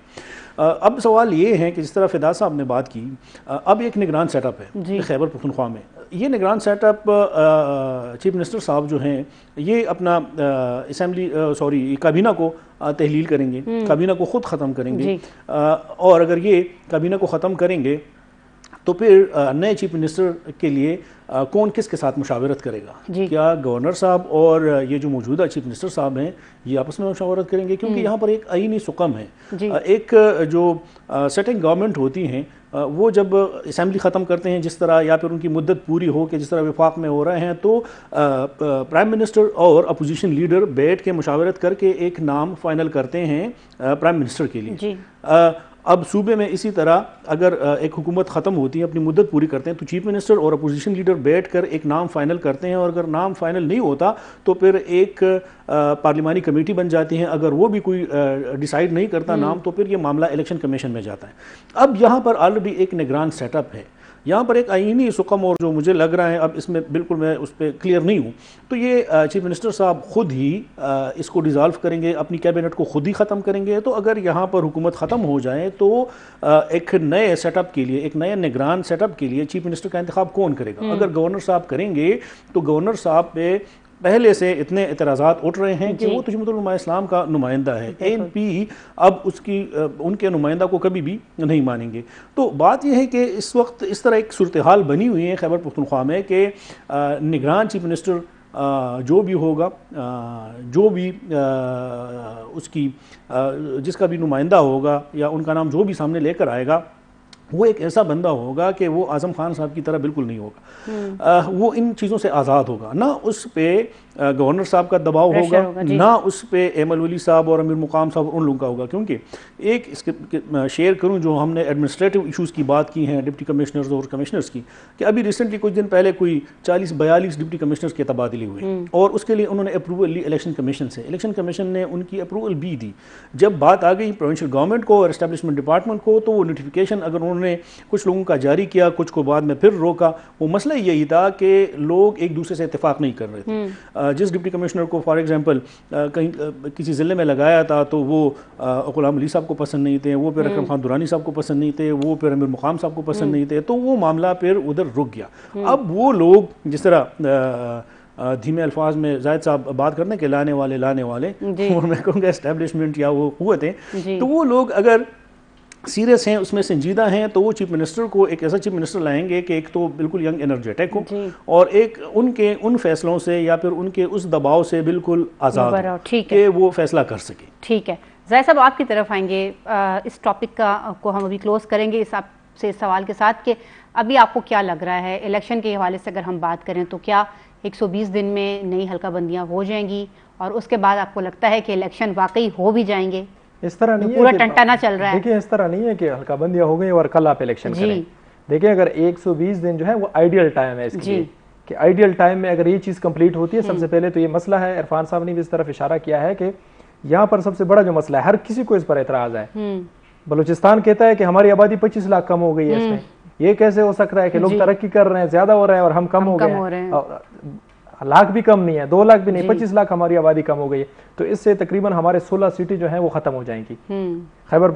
اب سوال یہ ہے کہ جس طرح فدا صاحب نے بات کی، اب ایک نگران سیٹ اپ ہے خیبر پختونخوا میں، یہ نگران سیٹ اپ چیف منسٹر صاحب جو ہیں یہ اپنا کابینہ کو تحلیل کریں گے، کابینہ کو خود ختم کریں گے، اور اگر یہ کابینہ کو ختم کریں گے تو پھر نئے چیف منسٹر کے لیے کون کس کے ساتھ مشاورت کرے گا؟ کیا گورنر صاحب اور یہ جو موجودہ چیف منسٹر صاحب ہیں یہ آپس میں مشاورت کریں گے؟ کیونکہ یہاں پر ایک آئینی سکم ہے، ایک جو سیٹنگ گورنمنٹ ہوتی ہیں وہ جب اسمبلی ختم کرتے ہیں جس طرح، یا پھر ان کی مدت پوری ہو کہ جس طرح وفاق میں ہو رہے ہیں، تو پرائم منسٹر اور اپوزیشن لیڈر بیٹھ کے مشاورت کر کے ایک نام فائنل کرتے ہیں پرائم منسٹر کے لیے۔ اب صوبے میں اسی طرح اگر ایک حکومت ختم ہوتی ہے، اپنی مدت پوری کرتے ہیں، تو چیف منسٹر اور اپوزیشن لیڈر بیٹھ کر ایک نام فائنل کرتے ہیں، اور اگر نام فائنل نہیں ہوتا تو پھر ایک پارلیمانی کمیٹی بن جاتی ہے، اگر وہ بھی کوئی ڈیسائیڈ نہیں کرتا نام تو پھر یہ معاملہ الیکشن کمیشن میں جاتا ہے۔ اب یہاں پر آلریڈی ایک نگران سیٹ اپ ہے، یہاں پر ایک آئینی سکم، اور جو مجھے لگ رہا ہے اب اس میں بالکل میں اس پہ کلیئر نہیں ہوں، تو یہ چیف منسٹر صاحب خود ہی اس کو ڈیزالو کریں گے، اپنی کیبنٹ کو خود ہی ختم کریں گے۔ تو اگر یہاں پر حکومت ختم ہو جائے تو ایک نئے سیٹ اپ کے لیے، ایک نئے نگران سیٹ اپ کے لیے چیف منسٹر کا انتخاب کون کرے گا؟ اگر گورنر صاحب کریں گے تو گورنر صاحب پہ پہلے سے اتنے اعتراضات اٹھ رہے ہیں کہ وہ تجمعۃ العلماء اسلام کا نمائندہ ہے، ANP اب ان کے نمائندہ کو کبھی بھی نہیں مانیں گے۔ تو بات یہ ہے کہ اس وقت اس طرح ایک صورتحال بنی ہوئی ہے خیبر پختونخوا میں کہ نگران چیف منسٹر جو بھی ہوگا، جو بھی اس کی جس کا بھی نمائندہ ہوگا یا ان کا نام جو بھی سامنے لے کر آئے گا، وہ ایک ایسا بندہ ہوگا کہ وہ اعظم خان صاحب کی طرح بالکل نہیں ہوگا، وہ ان چیزوں سے آزاد ہوگا، نہ اس پہ گورنر صاحب کا دباؤ ہوگا، نہ اس پہ ایمل ولی صاحب اور امیر مقام صاحب ان لوگوں کا ہوگا۔ کیونکہ ایک اس کے شیئر کروں جو ہم نے ایڈمنسٹریٹو ایشوز کی بات کی ہیں ڈپٹی کمشنرز اور کمشنرز کی، کہ ابھی ریسنٹلی کچھ دن پہلے کوئی 40-42 ڈپٹی کمشنرز کے تبادلے ہوئے اور اس کے لیے انہوں نے اپروول لی الیکشن کمیشن سے، الیکشن کمیشن نے ان کی اپروول بھی دی۔ جب بات آ گئی پروونشل گورنمنٹ کو اور اسٹیبلشمنٹ ڈپارٹمنٹ کو تو وہ نوٹیفیکیشن اگر انہوں نے کچھ لوگوں کا جاری کیا، کچھ کو بعد میں پھر روکا۔ وہ مسئلہ یہی تھا کہ لوگ ایک دوسرے سے اتفاق نہیں کر رہے تھے۔ جس ڈپٹی کمشنر کو فار ایگزامپل کہیں کسی ضلع میں لگایا تھا تو وہ غلام علی صاحب کو پسند نہیں تھے، وہ پھر اکرم خان درانی صاحب کو پسند نہیں تھے، وہ پھر امیر مقام صاحب کو پسند نہیں تھے، تو وہ معاملہ پھر ادھر رک گیا۔ اب وہ لوگ جس طرح دھیمے الفاظ میں زاہد صاحب بات کرنے کے لانے والے اور میں کہوں گا اسٹیبلشمنٹ یا وہ قوتیں، تو وہ لوگ اگر سیریس ہیں، اس میں سنجیدہ ہیں، تو وہ چیف منسٹر کو ایک ایسا چیف منسٹر لائیں گے کہ ایک تو بالکل ینگ انرجیٹک ہو اور ایک ان فیصلوں سے یا پھر ان کے اس دباؤ سے بالکل آزاد ہو کہ وہ فیصلہ کر سکے۔ ٹھیک ہے زاہد صاحب، آپ کی طرف آئیں گے، اس ٹاپک کو ہم ابھی کلوز کریں گے اس سوال کے ساتھ کہ ابھی آپ کو کیا لگ رہا ہے الیکشن کے حوالے سے اگر ہم بات کریں تو کیا 120 دن میں نئی حلقہ بندیاں ہو جائیں گی اور اس کے بعد آپ کو لگتا ہے کہ الیکشن واقعی ہو بھی جائیں گے؟ اس طرح نہیں ہے، پورا ٹنٹانا چل رہا ہے۔ دیکھیں اس طرح نہیں ہے کہ حلقہ بندیاں ہو گئی اور کل آپ الیکشن کریں۔ دیکھیں اگر 120 دن جو ہے وہ آئیڈیل ٹائم ہے اس کے لیے، کہ آئیڈیل ٹائم میں اگر یہ چیز کمپلیٹ ہوتی ہے، سب سے پہلے تو یہ مسئلہ ہے، عرفان صاحب نے بھی اس طرف اشارہ کیا ہے کہ یہاں پر سب سے بڑا جو مسئلہ ہے، ہر کسی کو اس پر اعتراض ہے۔ بلوچستان کہتا ہے کہ ہماری آبادی 25 لاکھ کم ہو گئی ہے، اس میں یہ کیسے ہو سکتا ہے کہ لوگ ترقی کر رہے ہیں، زیادہ ہو رہے ہیں اور ہم کم ہو گئے ہیں، لاکھ بھی کم نہیں ہے، 2 لاکھ بھی نہیں، 25 لاکھ ہماری آبادی کم ہو گئی ہے۔ تو اس سے تقریباً ہمارے 16 سیٹیں جو ہیں وہ ختم ہو جائیں گی، خیبر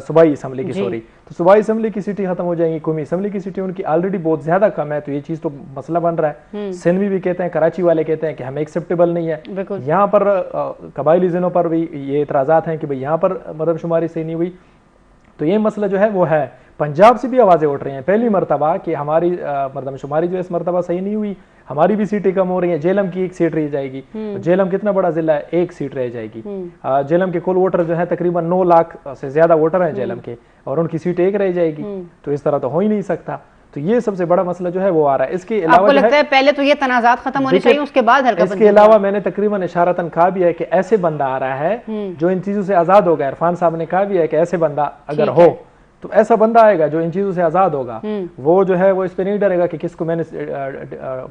صوبائی اسمبلی کی، تو صوبائی اسمبلی کی سیٹیں ختم ہو جائیں گی، قومی اسمبلی کی سیٹیں ان کی آلریڈی بہت زیادہ کم ہے، تو یہ چیز تو مسئلہ بن رہا ہے۔ سندھ بھی کہتے ہیں، کراچی والے کہتے ہیں کہ ہمیں ایکسیپٹیبل نہیں ہے۔ یہاں پر قبائلی ضلعوں پر بھی یہ اعتراضات ہیں کہ بھئی یہاں پر مردم شماری صحیح نہیں ہوئی، تو یہ مسئلہ جو ہے وہ ہے۔ پنجاب سے بھی آوازیں اٹھ رہی ہیں پہلی مرتبہ کہ ہماری مردم شماری جو ہے اس مرتبہ صحیح نہیں ہوئی، ہماری بھی سیٹیں کم ہو رہی ہیں، جیلم کی 1 سیٹ رہ جائے گی، جیلم کتنا بڑا ضلع ہے، 1 سیٹ رہ جائے گی۔ جیلم کے کل ووٹر جو ہے تقریباً 9 لاکھ سے زیادہ ووٹر ہیں جیلم کے، اور ان کی سیٹ 1 رہ جائے گی، تو اس طرح تو ہو ہی نہیں سکتا۔ تو یہ سب سے بڑا مسئلہ جو ہے وہ آ رہا ہے۔ اس کے علاوہ آپ کو لگتا ہے پہلے تو یہ تنازعات ختم ہونے چاہیے، اس کے بعد حلقہ بندی؟ اس کے علاوہ میں نے تقریباً اشارتاً کہا بھی ہے کہ ایسے بندہ آ رہا ہے جو ان چیزوں سے آزاد ہوگا، عرفان صاحب نے کہا بھی ہے کہ ایسے بندہ اگر ہو تو ایسا بندہ آئے گا جو ان چیزوں سے آزاد ہوگا، وہ جو ہے وہ اس پہ نہیں ڈرے گا کہ کس کو میں نے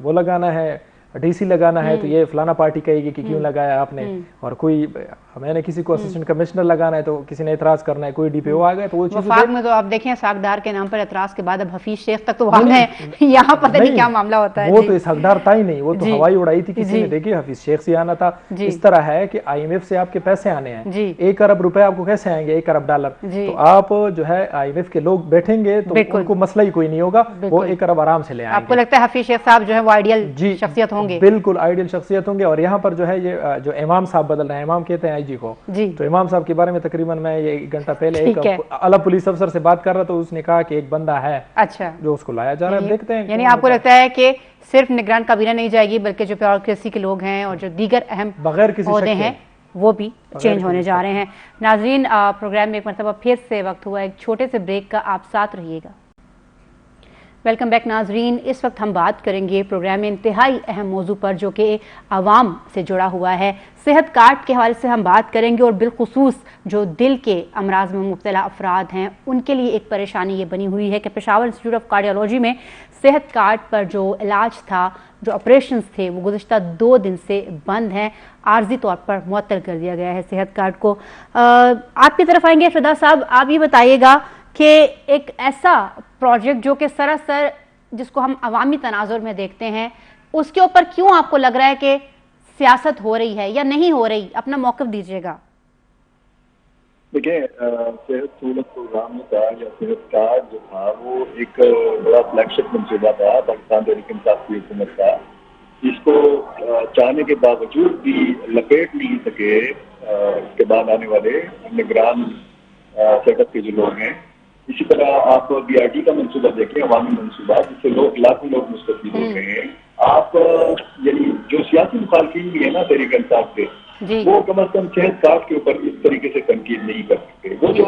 وہ لگانا ہے، ڈی سی لگانا ہے تو یہ فلانا پارٹی کہے گی کہ کیوں لگایا آپ نے، اور کوئی میں نے کسی کو اسسٹنٹ کمشنر لگانا ہے تو کسی نے اعتراض کرنا ہے، کوئی ڈی پی او آ گئے تو وہ چیز وفاق میں تو آپ دیکھیں ساکدار کے نام پر اعتراض کے بعد اب حفیظ شیخ تک تو وہاں ہے، یہاں پتہ نہیں کیا معاملہ ہوتا ہے۔ وہ تو اس حقدار تھا ہی نہیں، وہ تو ہوائی اڑائی تھی کسی نے، دیکھیے حفیظ شیخ سے آنا تھا۔ اس طرح ہے کہ IMF سے آپ کے پیسے آنے ہیں، 1 ارب روپے آپ کو کیسے آئیں گے، 1 ارب ڈالر، تو آپ جو ہے IMF کے لوگ بیٹھیں گے تو ان کو مسئلہ ہی کوئی نہیں ہوگا، وہ 1 ارب آرام سے لے آئیں گے۔ آپ کو لگتا ہے حفیظ شیخ صاحب جو ہے وہ آئیڈیل شخصیت ہوں گے؟ بالکل آئیڈیل شخصیت ہوں گے۔ اور یہاں پر جو ہے یہ جو امام صاحب بدل رہے ہیں، امام کہتے ہیں IG کو، تو امام صاحب کے بارے میں تقریباً میں یہ 1 گھنٹہ پہلے ایک اعلیٰ پولیس افسر سے بات کر رہا تھا، اس نے کہا کہ ایک بندہ ہے جو اس کو لایا جا رہا ہے، دیکھتے ہیں۔ یعنی آپ کو لگتا ہے کہ صرف نگران کابینہ نہیں جائے گی بلکہ جو بیوروکریسی کے لوگ ہیں اور جو دیگر اہم عہدے ہیں وہ بھی چینج ہونے جا رہے ہیں۔ ناظرین، پروگرام میں ایک مرتبہ پھر سے وقت ہوا ایک چھوٹے سے بریک کا، آپ ساتھ رہیے گا۔ ویلکم بیک ناظرین، اس وقت ہم بات کریں گے پروگرام میں انتہائی اہم موضوع پر جو کہ عوام سے جڑا ہوا ہے۔ صحت کارڈ کے حوالے سے ہم بات کریں گے اور بالخصوص جو دل کے امراض میں مبتلا افراد ہیں ان کے لیے ایک پریشانی یہ بنی ہوئی ہے کہ پشاور انسٹیٹیوٹ آف کارڈیالوجی میں صحت کارڈ پر جو علاج تھا، جو آپریشنز تھے، وہ گزشتہ 2 دن سے بند ہیں، عارضی طور پر معطل کر دیا گیا ہے صحت کارڈ کو۔ آپ کی طرف آئیں گے فدا صاحب، آپ یہ بتائیے گا کہ ایک ایسا پروجیکٹ جو کہ سراسر جس کو ہم عوامی تناظر میں دیکھتے ہیں، اس کے اوپر کیوں آپ کو لگ رہا ہے کہ سیاست ہو رہی ہے یا نہیں ہو رہی؟ اپنا موقف دیجیے گا۔ دیکھیں، صحت سہولت پروگرام تھا یا صحت کارڈ جو تھا وہ ایک بڑا فلیگ شپ منصوبہ تھا پاکستان تحریک انصاف کی حکومت کا، اس کو چاہنے کے باوجود بھی لپیٹ نہیں سکے اس کے بعد آنے والے نگران سیٹ اپ کے جو لوگ ہیں. اسی طرح آپ BRT کا منصوبہ دیکھیں, عوامی منصوبہ جس سے لاکھوں لوگ مستفید ہو رہے ہیں. آپ یعنی جو سیاسی مخالفین بھی ہیں نا تحریک انصاف کے, وہ کم از کم صحت کارڈ کے اوپر اس طریقے سے تنقید نہیں کر سکتے. وہ جو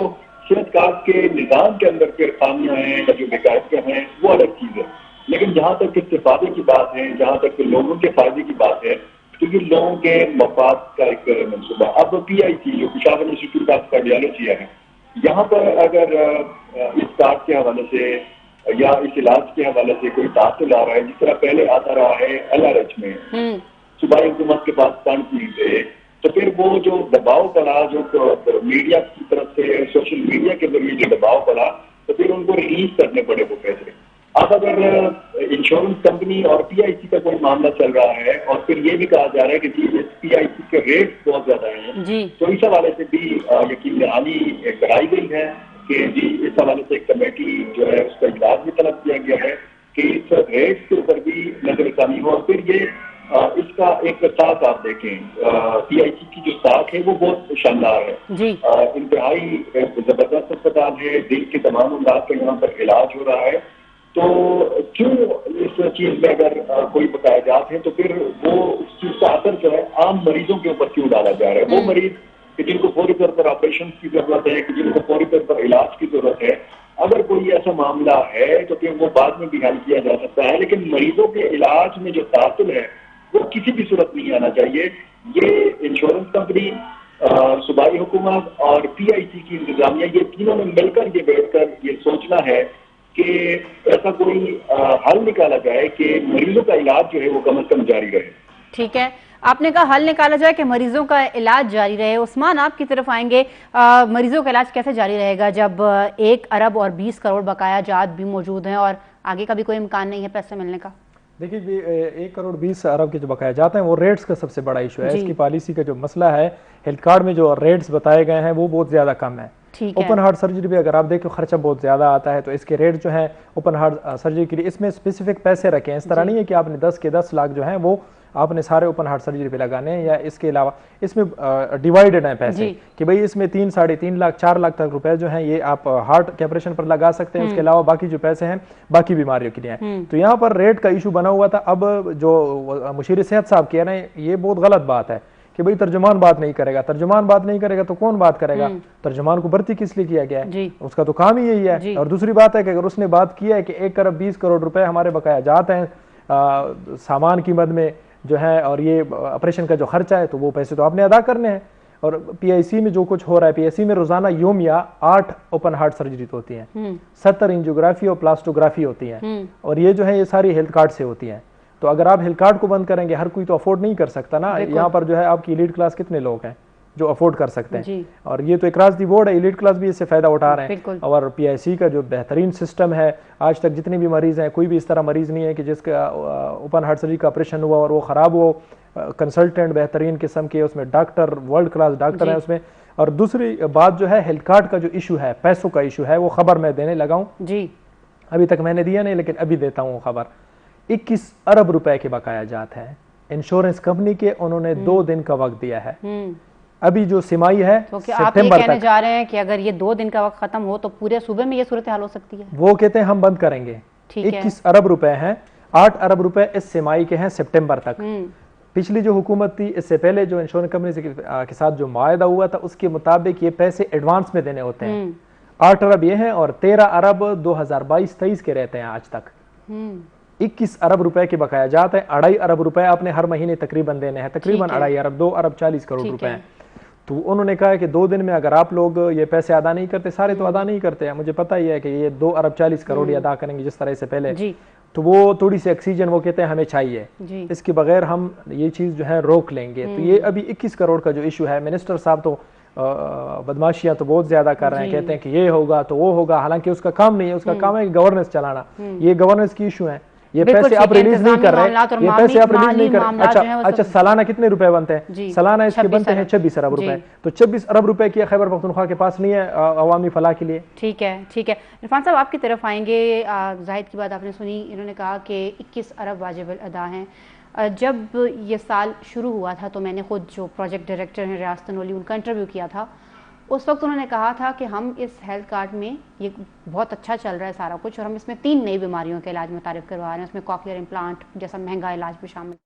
صحت کارڈ کے نظام کے اندر پھر خامیاں ہیں یا جو بیکاریاں ہیں وہ الگ چیز ہے, لیکن جہاں تک استفادے کی بات ہے, جہاں تک لوگوں کے فائدے کی بات ہے, تو یہ لوگوں کے مفاد کا ایک منصوبہ. اب PIC جو پشاور انسٹیٹیوٹ آف کارڈیالوجی ہے, یہاں پر اگر اس کارڈ کے حوالے سے یا اس علاج کے حوالے سے کوئی تعطل آ رہا ہے, جس طرح پہلے آتا رہا ہے LRH میں صوبائی حکومت کے پاس فنڈ نہیں تھے, تو پھر وہ جو دباؤ پڑا, جو میڈیا کی طرف سے سوشل میڈیا کے ذریعے جو دباؤ پڑا, تو پھر ان کو ریلیز کرنے پڑے وہ پیسے. اب اگر انشورنس کمپنی اور PIC کا کوئی معاملہ چل رہا ہے اور پھر یہ بھی کہا جا رہا ہے کہ جی اس PIC کے ریٹ بہت زیادہ ہیں, تو اس حوالے سے بھی یقین دہانی کرائی گئی ہے کہ جی اس حوالے سے ایک کمیٹی جو ہے اس کا اجلاس بھی طلب کیا گیا ہے کہ اس ریٹ کے اوپر بھی نظر ثانی ہو. اور پھر یہ اس کا ایک ساتھ آپ دیکھیں, PIC کی جو ساکھ ہے وہ بہت شاندار ہے, انتہائی زبردست اسپتال ہے, دل کے تمام امراض کا یہاں پر علاج ہو رہا ہے. تو کیوں اس چیز میں اگر کوئی بقایا جات ہے تو پھر وہ اس چیز کا اثر جو ہے عام مریضوں کے اوپر کیوں ڈالا جا رہا ہے؟ وہ مریض کہ جن کو فوری طور پر آپریشن کی ضرورت ہے, کہ جن کو فوری طور پر علاج کی ضرورت ہے, اگر کوئی ایسا معاملہ ہے تو پھر وہ بعد میں بھی حل کیا جا سکتا ہے, لیکن مریضوں کے علاج میں جو تعطل ہے وہ کسی بھی صورت نہیں آنا چاہیے. یہ انشورنس کمپنی, صوبائی حکومت اور PIC کی انتظامیہ, یہ تینوں نے مل کر یہ بیٹھ کر یہ سوچنا ہے کہ ایسا کوئی حل نکالا جائے کہ مریضوں کا علاج جو ہے وہ کم از کم جاری رہے. ٹھیک ہے, آپ نے کہا حل نکالا جائے کہ مریضوں کا علاج جاری رہے. عثمان, آپ کی طرف آئیں گے. مریضوں کا علاج کیسے جاری رہے گا جب 1 ارب اور 20 کروڑ بقایا جات بھی موجود ہیں اور آگے کا بھی کوئی امکان نہیں ہے پیسے ملنے کا؟ دیکھیے 1 کروڑ 20 ارب کے جو بقایا جاتے ہیں وہ ریٹس کا سب سے بڑا ایشو ہے. اس کی پالیسی کا جو مسئلہ ہے, ہیلتھ کارڈ میں جو ریٹس بتائے گئے ہیں وہ بہت زیادہ کم ہے. اوپن ہارٹ سرجری بھی اگر آپ دیکھیں خرچہ بہت زیادہ آتا ہے, تو اس کے ریٹ جو ہیں اوپن ہارٹ سرجری کے لیے اس میں اسپیسیفک پیسے رکھیں. اس طرح نہیں ہے کہ آپ نے 10 کے 10 لاکھ جو ہیں وہ آپ نے سارے اوپن ہارٹ سرجری پہ لگانے ہیں, یا اس کے علاوہ اس میں ڈیوائیڈڈ ہیں پیسے کہ بھئی اس میں 3 ساڑھے 3 لاکھ 4 لاکھ تک روپے جو ہیں یہ آپ ہارٹ کے آپریشن پر لگا سکتے ہیں. اس کے علاوہ باقی جو پیسے ہیں باقی بیماریوں کے لیے ہیں. تو یہاں پر ریٹ کا ایشو بنا ہوا تھا. اب جو مشیر صحت صاحب کہہ رہے ہیں یہ بہت غلط بات ہے کہ بھئی ترجمان بات نہیں کرے گا. ترجمان بات نہیں کرے گا تو کون بات کرے گا؟ ترجمان کو بھرتی کس لیے کیا گیا ہے؟ اس کا تو کام ہی یہی ہے. اور دوسری بات ہے کہ اگر اس نے بات کی ہے کہ 1 ارب 20 کروڑ روپے ہمارے بقایا جات ہیں سامان کی مد میں جو ہے, اور یہ آپریشن کا جو خرچہ ہے, تو وہ پیسے تو آپ نے ادا کرنے ہیں. اور PIC میں جو کچھ ہو رہا ہے, PIC میں روزانہ یومیہ 8 اوپن ہارٹ سرجری ہوتی ہیں, 70 انجیوگرافی اور پلاسٹوگرافی ہوتی ہیں, اور یہ جو ہے یہ ساری ہیلتھ کارڈ سے ہوتی ہیں. تو اگر آپ ہیلتھ کارڈ کو بند کریں گے, ہر کوئی تو افورڈ نہیں کر سکتا نا. یہاں پر جو ہے آپ کی ایلیٹ کلاس کتنے لوگ ہیں جو افورڈ کر سکتے ہیں, اور یہ تو اکراس دی بورڈ ہے, ایلیٹ کلاس بھی اس سے فائدہ اٹھا رہے ہیں. اور PIC کا جو بہترین سسٹم ہے, آج تک جتنے بھی مریض ہیں کوئی بھی اس طرح مریض نہیں ہے کہ جس کا اوپن ہارٹ سرجری کا آپریشن ہوا اور وہ خراب ہو. کنسلٹنٹ بہترین قسم کے, اس میں ڈاکٹر ورلڈ کلاس ڈاکٹر ہیں اس میں. اور دوسری بات جو ہے ہیلتھ کارڈ کا جو ایشو ہے, پیسوں کا ایشو ہے, وہ خبر میں دینے لگا ہوں. ابھی تک میں نے دیا نہیں, لیکن ابھی دیتا ہوں خبر. 21 ارب روپے کے بقایا جات ہیں انشورنس کمپنی کے, انہوں نے 2 دن کا وقت دیا ہے. ابھی جو سمائی ہے آپ یہ کہنے جا رہے ہیں کہ اگر یہ 2 دن کا وقت ختم ہو تو پورے صوبے میں یہ صورتحال ہو سکتی ہے؟ وہ کہتے ہیں ہم بند کریں گے. 21 ارب روپے ہیں, 8 ارب روپے اس سمائی کے ہیں سپٹمبر تک. پچھلی جو حکومت تھی اس سے پہلے جو انشورنس کمپنی کے ساتھ جو معاہدہ ہوا تھا اس کے مطابق یہ پیسے ایڈوانس میں دینے ہوتے ہیں. 8 ارب یہ ہیں اور 13 ارب 2022-23 کے رہتے ہیں آج تک. 21 ارب روپے کے بقایا جات ہیں. 2.5 ارب روپے آپ نے ہر مہینے تقریباً دینے ہیں, تقریباً 2.5 ارب, 2 ارب 40 کروڑ روپے ہیں. تو انہوں نے کہا کہ 2 دن میں اگر آپ لوگ یہ پیسے ادا نہیں کرتے, سارے تو ادا نہیں کرتے ہیں, مجھے پتہ ہی ہے کہ یہ 2 ارب 40 کروڑ ادا کریں گے جس طرح سے پہلے, تو وہ تھوڑی سی آکسیجن وہ کہتے ہیں ہمیں چاہیے, اس کے بغیر ہم یہ چیز جو ہے روک لیں گے. تو یہ ابھی 21 کروڑ کا جو ایشو ہے, منسٹر صاحب تو بدماشیاں تو بہت زیادہ کر رہے ہیں, کہتے ہیں کہ یہ ہوگا تو وہ ہوگا, حالانکہ اس کا کام نہیں ہے. اس کا کام ہے گورننس چلانا. یہ گورننس کی ایشو ہے. یہ پیسے آپ ریلیز نہیں کر رہے, یہ پیسے آپ ریلیز نہیں کر رہے. اچھا سالانہ کتنے روپے بنتے ہیں؟ سالانہ اس کے بنتے ہیں 26 ارب روپے. تو 26 ارب روپے کی خیبر پختونخوا کے پاس نہیں ہے عوامی فلاح کے لیے. ٹھیک ہے, ٹھیک ہے. عرفان صاحب آپ کی طرف آئیں گے. زاہد کی بات آپ نے سنی, انہوں نے کہا کہ 21 ارب واجب الادا ہیں. جب یہ سال شروع ہوا تھا تو میں نے خود جو پروجیکٹ ڈائریکٹر ہیں ریاض تنولی ان کا انٹرویو کیا تھا. اس وقت انہوں نے کہا تھا کہ ہم اس ہیلتھ کارڈ میں یہ بہت اچھا چل رہا ہے سارا کچھ اور ہم اس میں 3 نئی بیماریوں کا علاج متعارف کروا رہے ہیں. اس میں کوکلیئر امپلانٹ جیسا مہنگا علاج بھی شامل